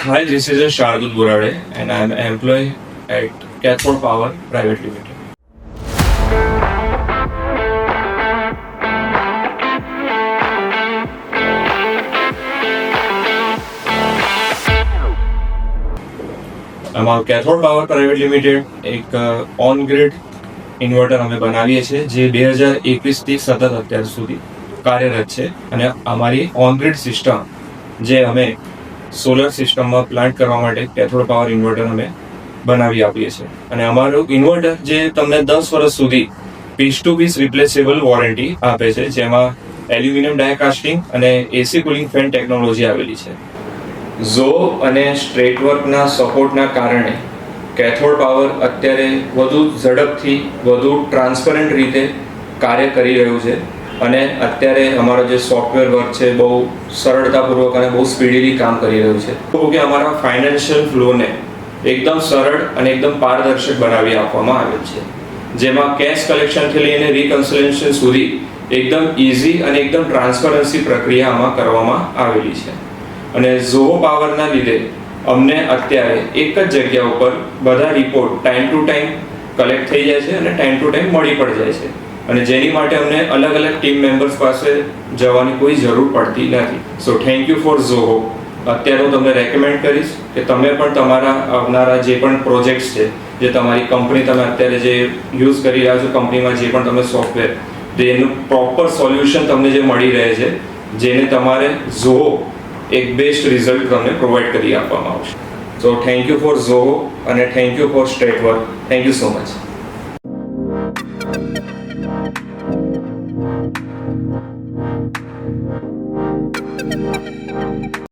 Hi, this is Shardul Burade, and I am an employee at Cathode Power Private Limited. અમારું cathode power private limited એક on grid inverter અમે બનાવીએ છીએ જે 2021થી સતત અત્યાર સુધી કાર્યરત છે. અને અમારી ઓન ગ્રીડ સિસ્ટમ જે અમે સોલર સિસ્ટમમાં પ્લાન્ટ કરવા માટે કેથોડ પાવર ઇન્વર્ટર અમે બનાવી આપીએ છીએ. અને અમારું ઇન્વર્ટર જે તમને 10 વર્ષ સુધી piece to piece replaceable warranty આપે છે, જેમાં એલ્યુમિનિયમ ડાયકાસ્ટિંગ અને એસી કુલિંગ ફેન ટેકનોલોજી આવેલી છે. ઝોહો અને સ્ટ્રેટવર્કના સપોર્ટના કારણે કેથોડ પાવર અત્યારે વધુ ઝડપથી વધુ ટ્રાન્સપરન્ટ રીતે કાર્ય કરી રહ્યું છે. અને અત્યારે અમારો જે સોફ્ટવેર વર્ક છે બહુ સરળતાપૂર્વક અને બહુ સ્પીડીલી કામ કરી રહ્યું છે. તો કે અમારા ફાઇનાન્શિયલ ફ્લોને એકદમ સરળ અને એકદમ પારદર્શક બનાવી આપવામાં આવેલ છે, જેમાં કેશ કલેક્શનથી લઈને રિકન્સિલિએશન સુધી એકદમ ઇઝી અને એકદમ ટ્રાન્સપરન્સી પ્રક્રિયા આમાં કરવામાં આવેલી છે. અને ઝોહો પાવરના લીધે અમને અત્યારે એક જ જગ્યા ઉપર બધા report time to time collect થઈ જાય છે અને ટાઈમ ટુ ટાઈમ મળી પણ જાય છે. અને જેની માટે અમને અલગ અલગ ટીમ મેમ્બર્સ પાસે જવાની કોઈ જરૂર પડતી નથી. સો થેન્ક યુ ફોર ઝોહો. અત્યારે હું તમને રેકમેન્ડ કરીશ કે તમે પણ તમારા આવનારા જે પણ પ્રોજેક્ટ્સ છે, જે તમારી કંપની તમે અત્યારે જે યુઝ કરી રહ્યા છો, કંપનીમાં જે પણ તમે સોફ્ટવેર, એનું પ્રોપર સોલ્યુશન તમને જે મળી રહે છે, જેને તમારે ઝોહો એક બેસ્ટ રિઝલ્ટ તમને પ્રોવાઈડ કરી આપવામાં આવશે. So thank you for Zoho અને thank you for Stratwork. Thank you so much.